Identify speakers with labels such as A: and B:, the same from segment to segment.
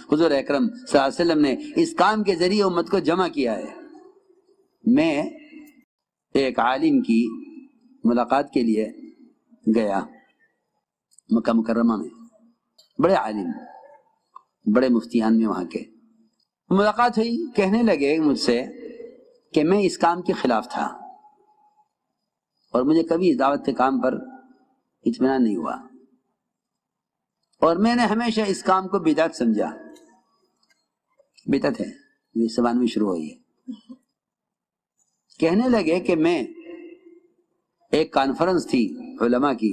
A: حضور اکرم صلی اللہ علیہ وسلم نے اس کام کے ذریعے امت کو جمع کیا ہے۔ میں ایک عالم کی ملاقات کے لیے گیا مکہ مکرمہ میں، بڑے عالم، بڑے مفتیان میں وہاں کے، ملاقات ہوئی، کہنے لگے مجھ سے کہ میں اس کام کے خلاف تھا اور مجھے کبھی اس دعوت کے کام پر اطمینان نہیں ہوا، اور میں نے ہمیشہ اس کام کو بدعت سمجھا۔ بدعت ہے، یہ زبان میں شروع ہوئی ہے۔ کہنے لگے کہ میں ایک کانفرنس تھی علماء کی،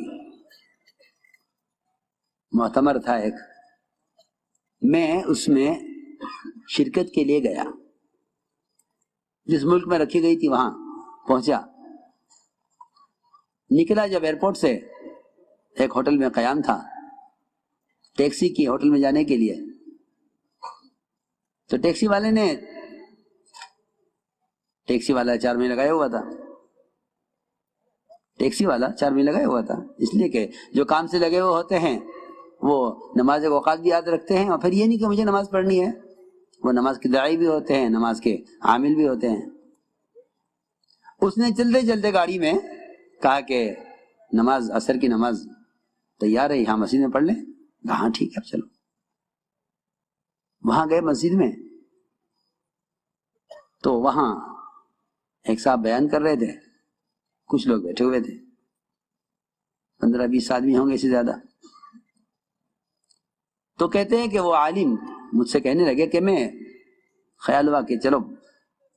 A: معتمر تھا ایک، میں اس میں شرکت کے لیے گیا، جس ملک میں رکھی گئی تھی وہاں پہنچا، نکلا جب ایئرپورٹ سے، ایک ہوٹل میں قیام تھا، ٹیکسی کی ہوٹل میں جانے کے لیے، تو ٹیکسی والا 4 مہینے لگایا ہوا تھا، ٹیکسی والا 4 مہینے لگایا ہوا تھا، اس لیے کہ جو کام سے لگے ہوئے ہوتے ہیں وہ نماز کے اوقات بھی یاد رکھتے ہیں، اور پھر یہ نہیں کہ مجھے نماز پڑھنی ہے، وہ نماز کے داعی بھی ہوتے ہیں، نماز کے عامل بھی ہوتے ہیں۔ اس نے چلتے چلتے گاڑی میں کہا کہ نماز عصر کی نماز تیار ہے، یہاں مسجد میں پڑھ لیں۔ کہا ٹھیک ہے چلو۔ وہاں گئے مسجد میں، تو وہاں ایک صاحب بیان کر رہے تھے، کچھ لوگ بیٹھے ہوئے تھے، 15-20 آدمی ہوں گے، اس سے زیادہ۔ تو کہتے ہیں کہ وہ عالم مجھ سے کہنے لگے کہ میں خیال ہوا کہ چلو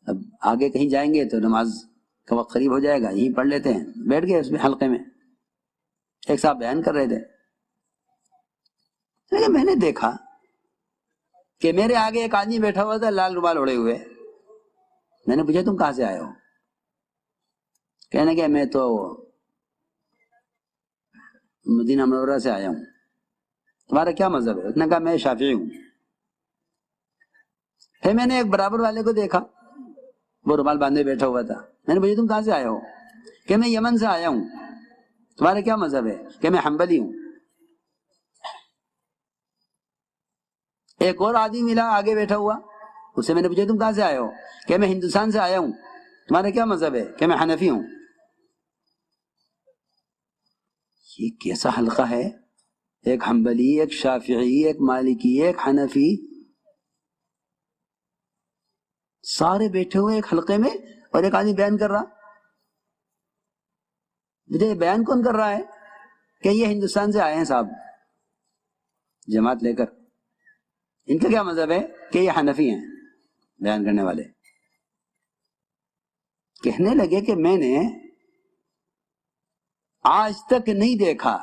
A: اب آگے کہیں جائیں گے تو نماز کا وقت قریب ہو جائے گا، یہیں پڑھ لیتے ہیں۔ بیٹھ گئے اس میں حلقے میں، ایک صاحب بیان کر رہے تھے، لیکن میں نے دیکھا کہ میرے آگے ایک آدمی بیٹھا ہوا تھا لال رومال اوڑے ہوئے۔ میں نے پوچھا تم کہاں سے آئے ہو؟ کہنے کہ میں تو مدینہ منورہ سے آیا ہوں۔ تمہارا کیا مذہب ہے؟ اس نے کہا میں شافعی ہوں۔ پھر میں نے ایک برابر والے کو دیکھا، وہ رومال باندھے بیٹھا ہوا تھا۔ میں نے پوچھا تم کہاں سے آئے ہو؟ کہ میں یمن سے آیا ہوں۔ تمہارا کیا مذہب ہے؟ کہ میں حنبلی ہوں۔ ایک اور آدمی ملا آگے بیٹھا ہوا، اس سے میں نے پوچھا تم کہاں سے آئے ہو؟ کہ میں ہندوستان سے آیا ہوں۔ تمہارا کیا مذہب ہے؟ کہ میں حنفی ہوں۔ یہ کیسا حلقہ ہے؟ ایک حنبلی، ایک شافعی، ایک مالکی، ایک حنفی، سارے بیٹھے ہوئے ایک حلقے میں، اور ایک آدمی بیان کر رہا۔ مجھے بیان کون کر رہا ہے؟ کہ یہ ہندوستان سے آئے ہیں صاحب جماعت لے کر، ان کا کیا مذہب ہے؟ کہ یہ حنفی ہیں بیان کرنے والے۔ کہنے لگے کہ میں نے آج تک نہیں دیکھا،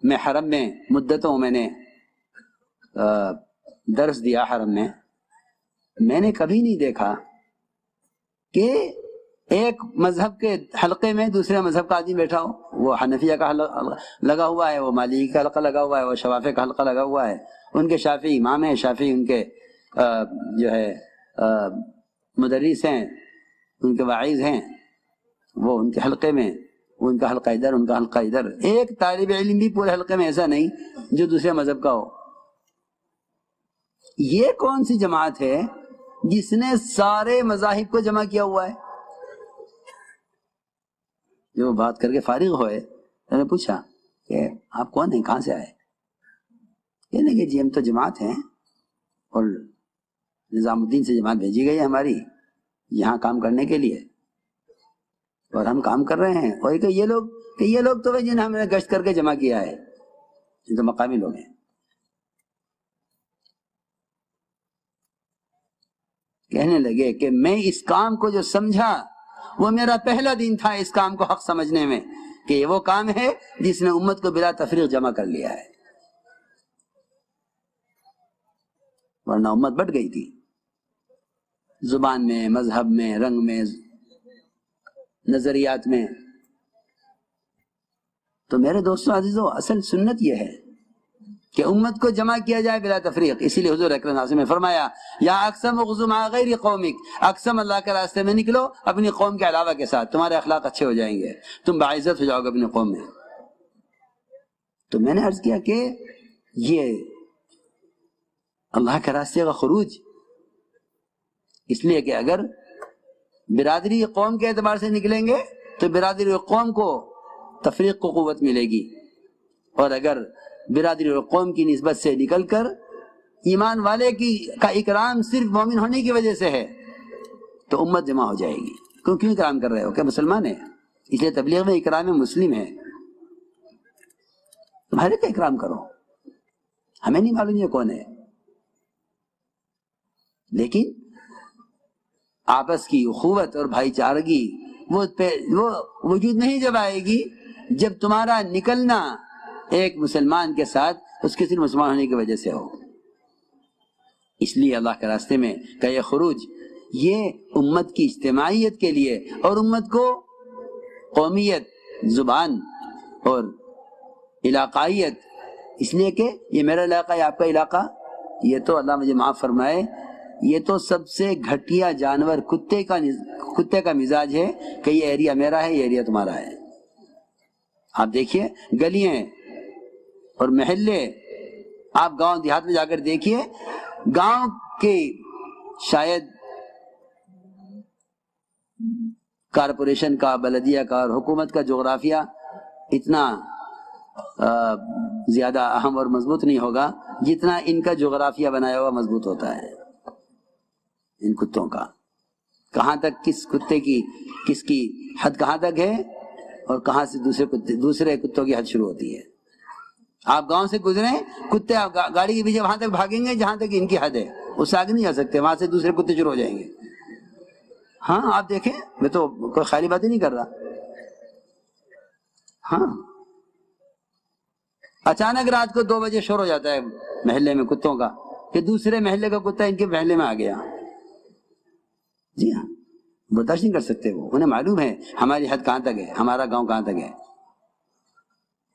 A: میں حرم میں مدتوں میں نے درس دیا حرم میں نے کبھی نہیں دیکھا کہ ایک مذہب کے حلقے میں دوسرے مذہب کا آدمی بیٹھا ہو۔ وہ حنفیہ کا حلقہ لگا ہوا ہے، وہ مالکی کا حلقہ لگا ہوا ہے، وہ شوافع کا حلقہ لگا ہوا ہے، ان کے شافعی امام ہیں، شافعی ان کے جو ہے مدرس ہیں، ان کے واعظ ہیں، وہ ان کے حلقے میں، وہ ان کا حلقہ ادھر، ان کا حلقہ ادھر۔ ایک طالب علم بھی پورے حلقے میں ایسا نہیں جو دوسرے مذہب کا ہو۔ یہ کون سی جماعت ہے جس نے سارے مذاہب کو جمع کیا ہوا ہے؟ جو بات کر کے فارغ ہوئے، میں نے پوچھا کہ آپ کون ہیں، کہاں سے آئے؟ کہنے کہ جی ہم تو جماعت ہیں، اور نظام الدین سے جماعت بھیجی گئی ہے ہماری یہاں کام کرنے کے لیے، اور ہم کام کر رہے ہیں۔ اور کہ یہ لوگ تو جنہیں ہم نے گشت کر کے جمع کیا ہے، یہ تو مقامی لوگ ہیں۔ کہنے لگے کہ میں اس کام کو جو سمجھا وہ میرا پہلا دن تھا اس کام کو حق سمجھنے میں، کہ یہ وہ کام ہے جس نے امت کو بلا تفریق جمع کر لیا ہے، ورنہ امت بٹ گئی تھی زبان میں، مذہب میں، رنگ میں، نظریات میں۔ تو میرے دوستوں عزیزو، اصل سنت یہ ہے کہ امت کو جمع کیا جائے بلا تفریق۔ اسی لیے حضور اکرم صلی اللہ علیہ وسلم نے فرمایا یا اقسم اغزو مع غیر قومک، اقسم اللہ کے راستے میں نکلو اپنی قوم کے علاوہ کے ساتھ، تمہارے اخلاق اچھے ہو جائیں گے، تم باعزت ہو جاؤ گے اپنی قوم میں۔ تو میں نے عرض کیا کہ یہ اللہ کے راستے کا خروج، اس لیے کہ اگر برادری قوم کے اعتبار سے نکلیں گے تو برادری قوم کو تفریق کو قوت ملے گی، اور اگر برادری اور قوم کی نسبت سے نکل کر ایمان والے کا اکرام صرف مومن ہونے کی وجہ سے ہے تو امت جمع ہو جائے گی۔ کیوں اکرام کر رہے ہو؟ کیا مسلمان ہے؟ اس لیے تبلیغ میں اکرام مسلم ہے، تمہارے کا اکرام کرو، ہمیں نہیں معلوم یہ کون ہے، لیکن آپس کی اخوت اور بھائی چارگی وہ وجود نہیں جب آئے گی جب تمہارا نکلنا ایک مسلمان کے ساتھ اس کے صرف مسلمان ہونے کی وجہ سے ہو۔ اس لیے اللہ کے راستے میں کا یہ خروج یہ امت کی اجتماعیت کے لیے، اور امت کو قومیت، زبان اور علاقائیت، اس لیے کہ یہ میرا علاقہ ہے، آپ کا علاقہ، یہ تو اللہ مجھے معاف فرمائے، یہ تو سب سے گھٹیا جانور کتے کا مزاج ہے کہ یہ ایریا میرا ہے، یہ ایریا تمہارا ہے۔ آپ دیکھیے گلیاں اور محلے، آپ گاؤں دیہات میں جا کر دیکھیے، گاؤں کے شاید کارپوریشن کا، بلدیہ کا اور حکومت کا جغرافیہ اتنا زیادہ اہم اور مضبوط نہیں ہوگا جتنا ان کا جغرافیہ بنایا ہوا مضبوط ہوتا ہے۔ ان کتوں کا کہاں تک کس کتے کی کس کی حد کہاں تک ہے اور کہاں سے دوسرے کتوں کی حد شروع ہوتی ہے۔ آپ گاؤں سے گزریں، کتے گاڑی کے پیچھے وہاں تک بھاگیں گے جہاں تک ان کی حد ہے، اس سے آگے نہیں جا سکتے، وہاں سے دوسرے کتے شروع ہو جائیں گے۔ ہاں آپ دیکھیں، میں تو کوئی خالی بات ہی نہیں کر رہا۔ ہاں اچانک رات کو 2 بجے شور ہو جاتا ہے محلے میں کتوں کا کہ دوسرے محلے کا کتا ان کے محلے میں آ گیا۔ جی ہاں، برداشت نہیں کر سکتے وہ، انہیں معلوم ہے ہماری حد کہاں تک ہے، ہمارا گاؤں کہاں تک ہے۔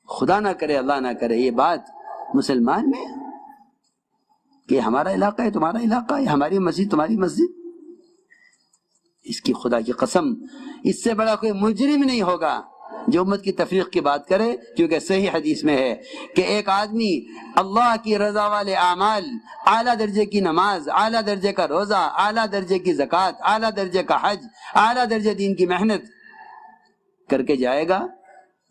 A: خدا نہ کرے، اللہ نہ کرے یہ بات مسلمان میں کہ ہمارا علاقہ ہے تمہارا علاقہ ہے، ہماری مسجد تمہاری مسجد، اس کی خدا کی قسم اس سے بڑا کوئی مجرم نہیں ہوگا جو امت کی تفریق کی بات کرے، کیونکہ صحیح حدیث میں ہے کہ ایک آدمی اللہ کی رضا والے اعمال، اعلیٰ درجے کی نماز، اعلیٰ درجے کا روزہ، اعلیٰ درجے کی زکوٰۃ، اعلیٰ درجے کا حج، اعلیٰ درجے دین کی محنت کر کے جائے گا،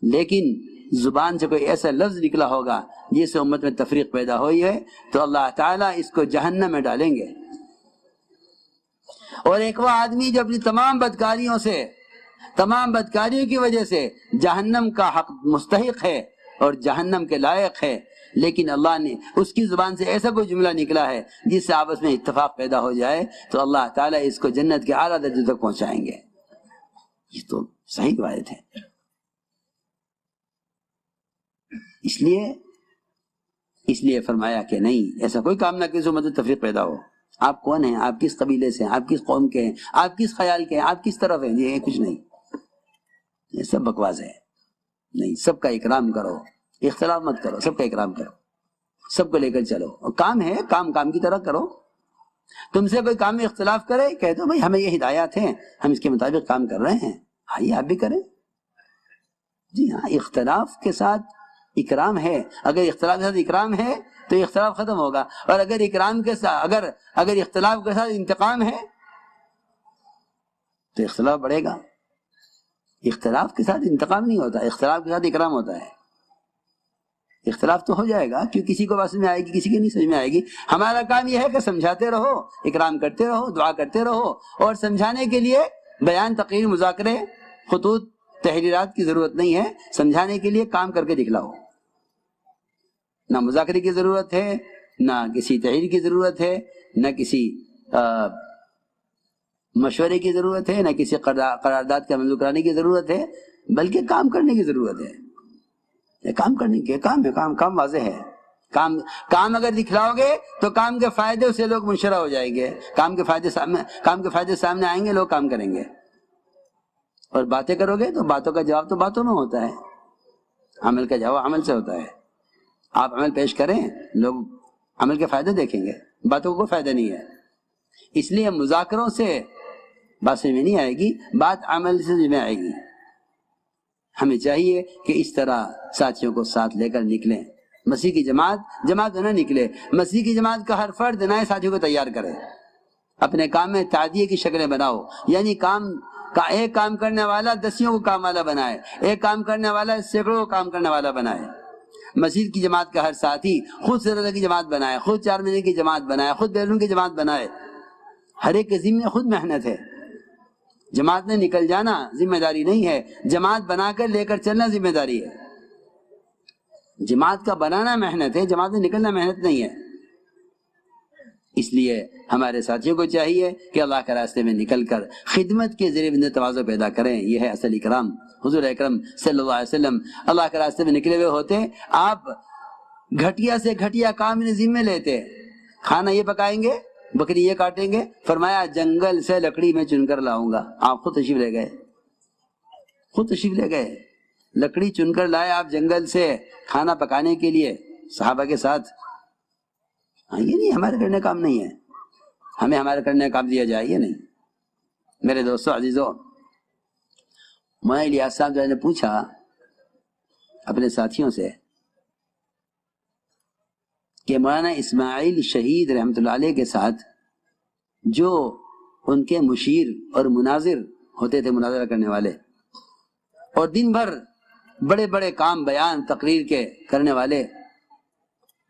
A: لیکن زبان سے کوئی ایسا لفظ نکلا ہوگا جس سے امت میں تفریق پیدا ہوئی ہے تو اللہ تعالیٰ اس کو جہنم میں ڈالیں گے۔ اور ایک وہ آدمی جو اپنی تمام بدکاریوں کی وجہ سے جہنم کا حق مستحق ہے اور جہنم کے لائق ہے، لیکن اللہ نے اس کی زبان سے ایسا کوئی جملہ نکلا ہے جس سے آپس میں اتفاق پیدا ہو جائے تو اللہ تعالیٰ اس کو جنت کے اعلیٰ درجے تک پہنچائیں گے۔ یہ تو صحیح روایت ہے۔ اس لیے فرمایا کہ نہیں، ایسا کوئی کام نہ کسی امت میں تفریق پیدا ہو۔ آپ کون ہیں، آپ کس قبیلے سے ہیں، آپ کس قوم کے ہیں، آپ کس خیال کے ہیں، آپ کس طرف ہیں، یہ کچھ نہیں، یہ سب بکواس ہے۔ نہیں، سب کا اکرام کرو، اختلاف مت کرو، سب کا اکرام کرو، سب کو لے کر چلو، اور کام ہے کام کی طرح کرو۔ تم سے کوئی کام میں اختلاف کرے، کہہ دو بھائی ہمیں یہ ہدایات ہیں، ہم اس کے مطابق کام کر رہے ہیں، آئیے آپ بھی کریں۔ جی ہاں، اختلاف کے ساتھ اکرام ہے، اگر اختلاف کے ساتھ اکرام ہے تو اختلاف ختم ہوگا، اور اگر اختلاف کے ساتھ انتقام ہے تو اختلاف بڑھے گا۔ اختلاف کے ساتھ انتقام نہیں ہوتا، اختلاف کے ساتھ اکرام ہوتا ہے۔ اختلاف تو ہو جائے گا، کیوں کسی کو سمجھ میں آئے گی، کسی کو نہیں سمجھ میں آئے گی۔ ہمارا کام یہ ہے کہ سمجھاتے رہو، اکرام کرتے رہو، دعا کرتے رہو، اور سمجھانے کے لیے بیان، تقریر، مذاکرے، خطوط، تحریرات کی ضرورت نہیں ہے، سمجھانے کے لیے کام کر کے دکھلاؤ۔ نہ مذاکرے کی ضرورت ہے، نہ کسی تحریر کی ضرورت ہے، نہ کسی مشورے کی ضرورت ہے، نہ کسی قرارداد کا منظور کرانے کی ضرورت ہے، بلکہ کام کرنے کی ضرورت ہے۔ یہ کام کرنے کے کام ہے، کام واضح ہے۔ کام اگر دکھلاؤ گے تو کام کے فائدے سے لوگ منشرح ہو جائیں گے، کام کے فائدے سامنے آئیں گے، لوگ کام کریں گے۔ اور باتیں کرو گے تو باتوں کا جواب تو باتوں میں ہوتا ہے، عمل کا جواب عمل سے ہوتا ہے۔ آپ عمل پیش کریں، لوگ عمل کے فائدے دیکھیں گے، باتوں کو کوئی فائدہ نہیں ہے۔ اس لیے مذاکروں سے بات سمجھ میں نہیں آئے گی، بات عمل سے سمجھ میں آئے گی۔ ہمیں چاہیے کہ اس طرح ساتھیوں کو ساتھ لے کر نکلیں، مسیح کی جماعت نہ نکلے، مسیح کی جماعت کا ہر فرد نئے ساتھیوں کو تیار کرے، اپنے کام میں تعدیے کی شکلیں بناؤ، یعنی ایک کام کرنے والا 10 کو کام والا بنائے، ایک کام کرنے والا 100 کو کام کرنے والا بنائے۔ مسجد کی جماعت کا ہر ساتھی خود سرزہ کی جماعت بنائے، خود 4 مہینے کی جماعت بنائے، خود بیرون کی جماعت بنائے۔ ہر ایک کے ذمہ خود محنت ہے، جماعت نے نکل جانا ذمہ داری نہیں ہے، جماعت بنا کر لے کر چلنا ذمہ داری ہے۔ جماعت کا بنانا محنت ہے، جماعت میں نکلنا محنت نہیں ہے۔ اس لیے ہمارے ساتھیوں کو چاہیے کہ اللہ کے راستے میں نکل کر خدمت کے ذریعے اندر تواضع پیدا کریں۔ یہ ہے اصل اکرام۔ حضور اکرم صلی اللہ علیہ وسلم اللہ کے راستے میں نکلے ہوئے ہوتے، آپ گھٹیا سے گھٹیا کام انہیں ذمہ لیتے، کھانا یہ پکائیں گے، بکری یہ کاٹیں گے، فرمایا جنگل سے لکڑی میں چن کر لاؤں گا۔ آپ خود تشریف لے گئے، لکڑی چن کر لائے آپ جنگل سے کھانا پکانے کے لیے صحابہ کے ساتھ۔ یہ نہیں ہمارے کرنے کام نہیں ہے، ہمیں ہمارے کرنے کام دیا جائے، یہ نہیں۔ میرے دوستو عزیزو، مولانا الیاس صاحب نے پوچھا اپنے ساتھیوں سے کہ مولانا اسماعیل شہید رحمۃ اللہ علیہ کے ساتھ جو ان کے مشیر اور مناظر ہوتے تھے، مناظرہ کرنے والے، اور دن بھر بڑے بڑے کام بیان تقریر کے کرنے والے،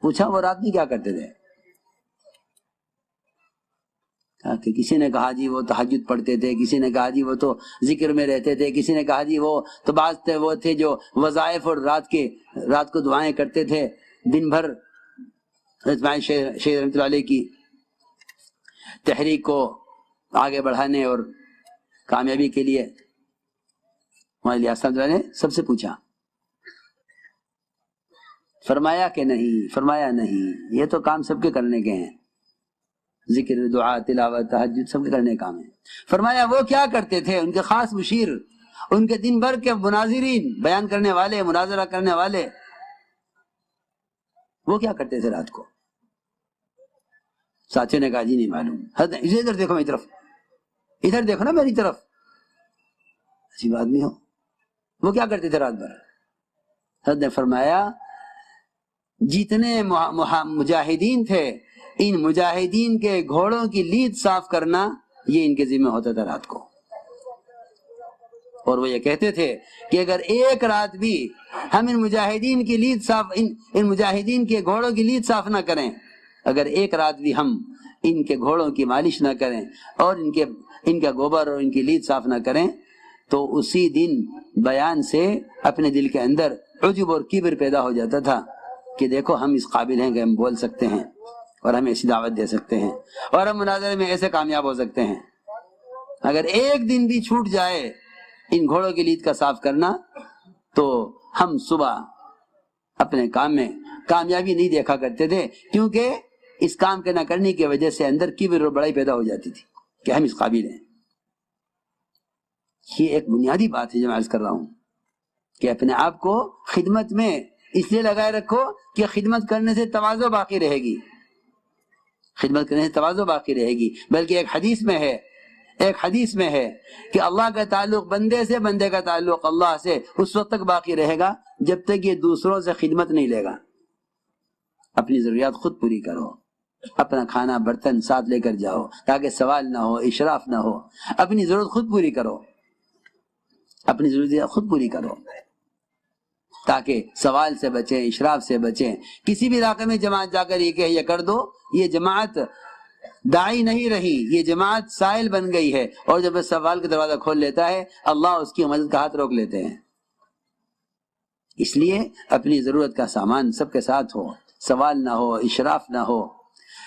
A: پوچھا وہ رات میں کیا کرتے تھے؟ کہ کسی نے کہا جی وہ تہجد پڑھتے تھے، کسی نے کہا جی وہ تو ذکر میں رہتے تھے، کسی نے کہا جی وہ تو بعض وہ تھے جو وظائف اور رات کو دعائیں کرتے تھے دن بھر اسماعیل شہید رحمۃ اللہ علیہ کی تحریک کو آگے بڑھانے اور کامیابی کے لیے۔ مولانا الیاس صاحب نے سب سے پوچھا، فرمایا کہ نہیں، فرمایا نہیں، یہ تو کام سب کے کرنے کے ہیں، ذکر، دعا، تلاوت، تہجد سب کے کرنے کام ہیں۔ فرمایا وہ کیا کرتے تھے، ان کے خاص مشیر، ان کے دن بھر کے مناظرین، بیان کرنے والے، مناظرہ کرنے والے، وہ کیا کرتے تھے رات کو؟ ساتھیوں نے کہا جی نہیں معلوم۔ ادھر دیکھو میری طرف، ادھر دیکھو نا میری طرف، عجیب آدمی ہو، وہ کیا کرتے تھے رات بھر؟ حضرت نے فرمایا جتنے مجاہدین تھے، ان مجاہدین کے گھوڑوں کی لید صاف کرنا یہ ان کے ذمہ ہوتا تھا رات کو۔ اور وہ یہ کہتے تھے کہ اگر ایک رات بھی ہم ان مجاہدین کی لید صاف، ان مجاہدین کے گھوڑوں کی لید صاف نہ کریں، اگر ایک رات بھی ہم ان کے گھوڑوں کی مالش نہ کریں اور ان کا گوبر اور ان کی لید صاف نہ کریں، تو اسی دن بیان سے اپنے دل کے اندر عجب اور کبر پیدا ہو جاتا تھا کہ دیکھو ہم اس قابل ہیں کہ ہم بول سکتے ہیں اور ہم ایسی دعوت دے سکتے ہیں اور ہم مناظرے میں ایسے کامیاب ہو سکتے ہیں۔ اگر ایک دن بھی چھوٹ جائے ان گھوڑوں کی لید کا صاف کرنا تو ہم صبح اپنے کام میں کامیابی نہیں دیکھا کرتے تھے، کیونکہ اس کام کے نہ کرنے کی وجہ سے اندر کبر اور بڑائی پیدا ہو جاتی تھی کہ ہم اس قابل ہیں۔ یہ ایک بنیادی بات ہے جو میں عرض کر رہا ہوں کہ اپنے آپ کو خدمت میں اس لیے لگائے رکھو کہ خدمت کرنے سے تواضع باقی رہے گی، خدمت کرنے سے تواضع باقی رہے گی۔ بلکہ ایک حدیث میں ہے کہ اللہ کا تعلق بندے سے، بندے کا تعلق اللہ سے اس وقت تک باقی رہے گا جب تک یہ دوسروں سے خدمت نہیں لے گا۔ اپنی ضروریات خود پوری کرو، اپنا کھانا برتن ساتھ لے کر جاؤ تاکہ سوال نہ ہو، اشراف نہ ہو۔ اپنی ضرورت خود پوری کرو، اپنی ضرورت خود پوری کرو تاکہ سوال سے بچیں، اشراف سے بچیں۔ کسی بھی علاقے میں جماعت جا کر یہ کہ یہ کر دو، یہ جماعت داعی نہیں رہی، یہ جماعت سائل بن گئی ہے، اور جب سوال کا دروازہ کھول لیتا ہے اللہ اس کی مدد کا ہاتھ روک لیتے ہیں۔ اس لیے اپنی ضرورت کا سامان سب کے ساتھ ہو، سوال نہ ہو، اشراف نہ ہو۔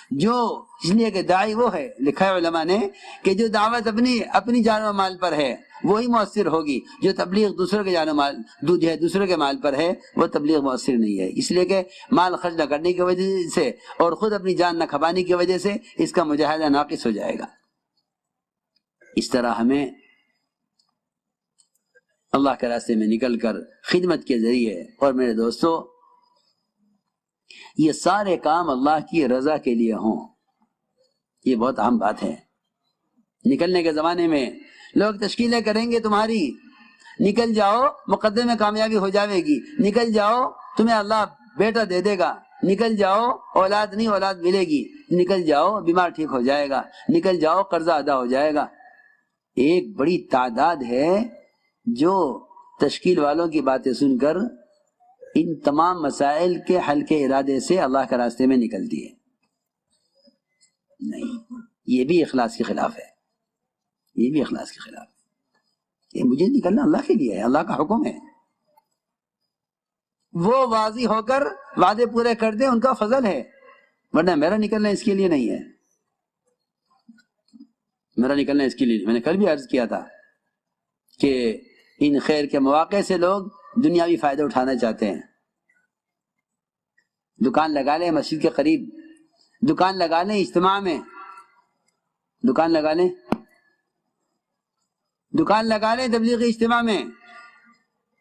A: اس لیے کہ داعی وہ ہے، لکھا ہے علماء نے کہ جو دعوت اپنی جان و مال پر ہے وہی مؤثر ہوگی، جو تبلیغ دوسرے کے جان و مال دوسرے کے مال پر ہے وہ تبلیغ مؤثر نہیں ہے۔ اس لیے کہ مال خرچ نہ کرنے کی وجہ سے اور خود اپنی جان نہ کھپانے کی وجہ سے اس کا مجاہدہ ناقص ہو جائے گا۔ اس طرح ہمیں اللہ کے راستے میں نکل کر خدمت کے ذریعے، اور میرے دوستو یہ سارے کام اللہ کی رضا کے لیے ہوں، یہ بہت اہم بات ہے۔ نکلنے کے زمانے میں لوگ تشکیلیں کریں گے تمہاری، نکل جاؤ مقدمے میں کامیابی ہو جاوے گی، نکل جاؤ تمہیں اللہ بیٹا دے دے گا، نکل جاؤ، اولاد نہیں اولاد ملے گی، نکل جاؤ بیمار ٹھیک ہو جائے گا، نکل جاؤ قرضہ ادا ہو جائے گا۔ ایک بڑی تعداد ہے جو تشکیل والوں کی باتیں سن کر ان تمام مسائل کے حل کے ارادے سے اللہ کے راستے میں نکلتی ہے۔ نہیں، یہ بھی اخلاص کے خلاف ہے، یہ بھی اخلاص کے خلاف ہے۔ یہ مجھے نکلنا اللہ کے لیے ہے، اللہ کا حکم ہے۔ وہ واضح ہو کر وعدے پورے کر دیں، ان کا فضل ہے، ورنہ میرا نکلنا اس کے لیے نہیں ہے، میرا نکلنا اس کے لیے۔ میں نے کل بھی عرض کیا تھا کہ ان خیر کے مواقع سے لوگ دنیاوی فائدہ اٹھانا چاہتے ہیں۔ دکان لگا لیں مسجد کے قریب، دکان لگا لیں اجتماع میں، دکان لگا لیں، دکان لگا لیں تبلیغی اجتماع میں،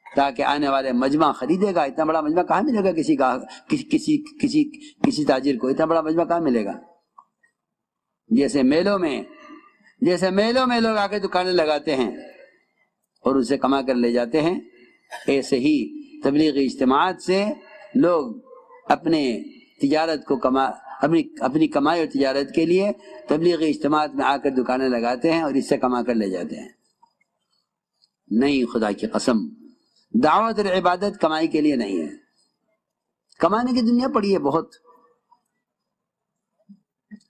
A: تاکہ آنے والے مجمع خریدے گا۔ اتنا بڑا مجمع کہاں ملے گا کسی تاجر کو؟ اتنا بڑا مجمع کہاں ملے گا؟ جیسے میلوں میں لوگ آ کے دکانیں لگاتے ہیں اور اسے کما کر لے جاتے ہیں، ایسے ہی تبلیغی اجتماعات سے لوگ اپنے تجارت کو اپنی کمائی اور تجارت کے لیے تبلیغی اجتماعات میں آ کر دکانیں لگاتے ہیں اور اس سے کما کر لے جاتے ہیں۔ نہیں، خدا کی قسم، دعوت اور عبادت کمائی کے لیے نہیں ہے۔ کمانے کی دنیا پڑی ہے بہت۔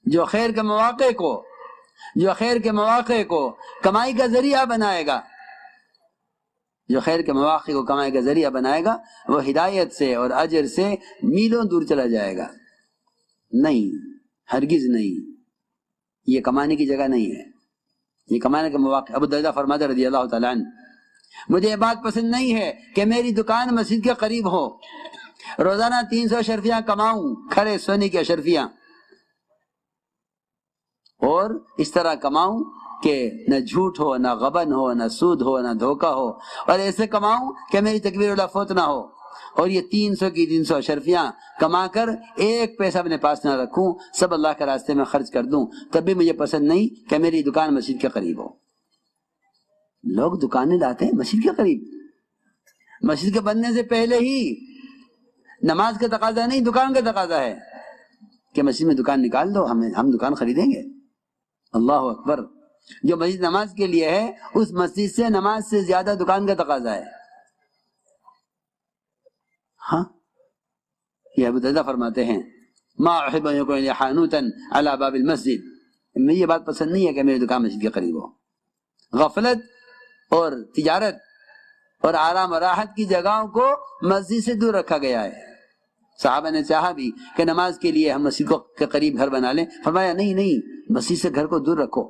A: جو خیر کے مواقع کو کمائی کا ذریعہ بنائے گا، جو خیر کے مواقع کو کمائی کا ذریعہ بنائے گا، وہ ہدایت سے اور اجر سے میلوں دور چلا جائے گا۔ نہیں، ہرگز نہیں، یہ کمانے کی جگہ نہیں ہے، یہ کمانے کا مواقع۔ ابو درداء فرماتے رضی اللہ تعالیٰ عنہ، مجھے یہ بات پسند نہیں ہے کہ میری دکان مسجد کے قریب ہو، روزانہ 300 اشرفیاں کماؤں، کھڑے سونے کی اشرفیاں، اور اس طرح کماؤں کہ نہ جھوٹ ہو، نہ غبن ہو، نہ سود ہو، نہ دھوکہ ہو، اور ایسے کماؤں کہ میری تکبیر اللہ فوت نہ ہو، اور یہ 300 اشرفیاں کما کر ایک پیسہ اپنے پاس نہ رکھوں، سب اللہ کے راستے میں خرچ کر دوں، تب بھی مجھے پسند نہیں کہ میری دکان مسجد کے قریب ہو۔ لوگ دکانیں لاتے ہیں مسجد کے قریب، مسجد کے بننے سے پہلے ہی نماز کا تقاضا نہیں، دکان کا تقاضا ہے کہ مسجد میں دکان نکال دو، ہم دکان خریدیں گے۔ اللہ اکبر! جو مسجد نماز کے لیے ہے، اس مسجد سے نماز سے زیادہ دکان کا تقاضا ہے۔ ہاں، یہ ابو درداء فرماتے ہیں، ما احب ان یکون لی حانوتا علی باب المسجد، مجھے یہ بات پسند نہیں ہے کہ میری دکان مسجد کے قریب ہو۔ غفلت اور تجارت اور آرام و راحت کی جگہوں کو مسجد سے دور رکھا گیا ہے۔ صحابہ نے چاہا بھی کہ نماز کے لیے ہم مسجد کے قریب گھر بنا لیں، فرمایا نہیں، مسجد سے گھر کو دور رکھو،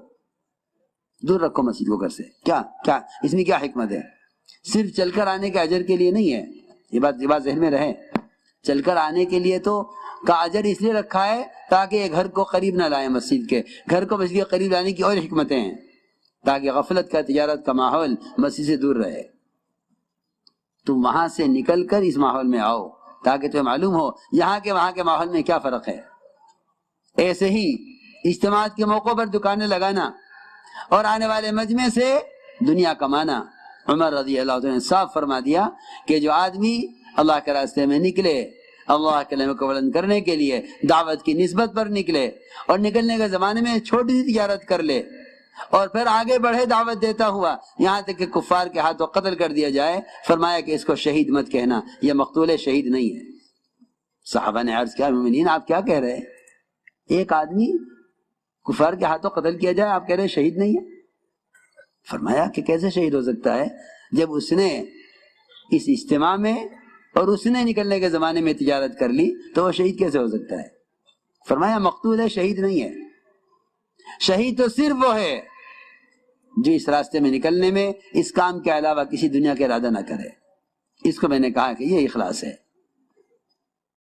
A: دور رکھو مسجد کو گھر سے۔ کیا اس میں کیا حکمت ہے؟ صرف چل کر آنے کے اجر کے لیے نہیں ہے، یہ بات ذہن میں رہے۔ چل کر آنے کے لیے تو کا اجر اس لیے رکھا ہے تاکہ یہ گھر کو قریب نہ لائیں، مسجد کے گھر کو مسجد کے قریب لانے کی اور حکمتیں ہیں، تاکہ غفلت کا تجارت کا ماحول مسجد سے دور رہے۔ تم وہاں سے نکل کر اس ماحول میں آؤ تاکہ تمہیں معلوم ہو یہاں کے وہاں کے ماحول میں کیا فرق ہے۔ ایسے ہی اجتماعات کے موقع پر دکانیں لگانا اور آنے والے مجمع سے دنیا کمانا۔ عمر رضی اللہ عنہ نے صاف فرما دیا کہ جو آدمی اللہ کے راستے میں نکلے، اللہ کے کلمے کو بلند کرنے کے لیے دعوت کی نسبت پر نکلے، اور نکلنے کے زمانے میں چھوٹی سی تجارت کر لے اور پھر آگے بڑھے دعوت دیتا ہوا یہاں تک کہ کفار کے ہاتھوں قتل کر دیا جائے، فرمایا کہ اس کو شہید مت کہنا، یہ مقتول شہید نہیں ہے۔ صحابہ نے عرض کیا، مومنین آپ کیا کہہ رہے ہیں؟ ایک آدمی کفار کے ہاتھوں قتل کیا جائے، آپ کہہ رہے ہیں شہید نہیں ہے؟ فرمایا کہ کیسے شہید ہو سکتا ہے جب اس نے اس اجتماع میں اور اس نے نکلنے کے زمانے میں تجارت کر لی، تو وہ شہید کیسے ہو سکتا ہے؟ فرمایا مقتول ہے، شہید نہیں ہے۔ شہید تو صرف وہ ہے جو اس راستے میں نکلنے میں اس کام کے علاوہ کسی دنیا کے ارادہ نہ کرے۔ اس کو میں نے کہا کہ یہ اخلاص ہے۔